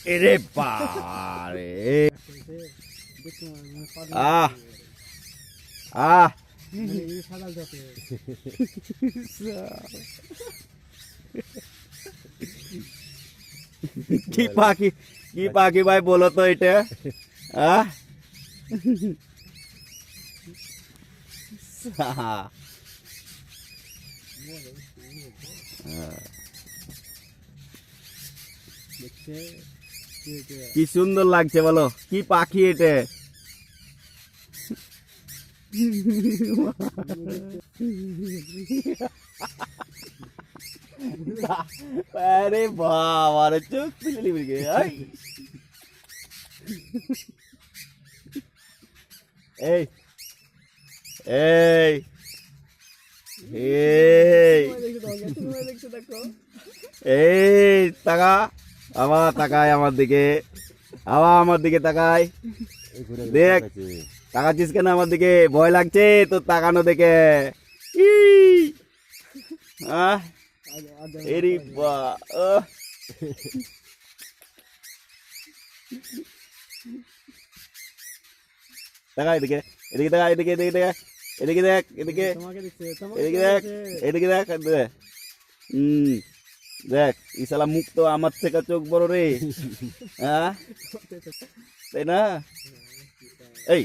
এরে বারে আহ আহ কি পাখি ভাই বলো তো এটা আহ কি সুন্দর লাগছে বলো কি পাখি এটা আরে বাবা রে চোখ তুলে নিবি এই এই এই এই টাকা আবার তাকায় আমার দিকে তাকায় দেখ তাকাচ্ছিস কেন আমার দিকে ভয় লাগছে তোর তাকানো দেখে এরি বা তাকা এদিকে এদিকে দেখা এদিকে এদিকে দেখ এদিকে দেখ এদিকে এদিকে দেখ এদিকে দেখ দেখ ইসালা মুখ তো আমার থেকে চোখ বড় রে হ্যাঁ তাই না এই